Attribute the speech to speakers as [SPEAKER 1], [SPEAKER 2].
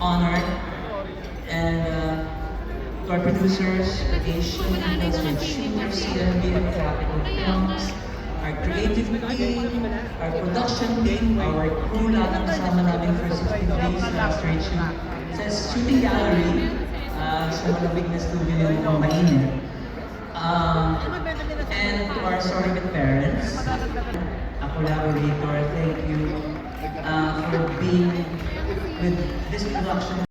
[SPEAKER 1] honored. And to our producers, Asian Industry, CMB and Capital Films, our creative team, our production team, our crew lahat na kasama namin for 16 days na straight shoot sa shooting gallery sa malamig na studio ng mainit. And to our surrogate parents, a collaborator, thank you for being with this production.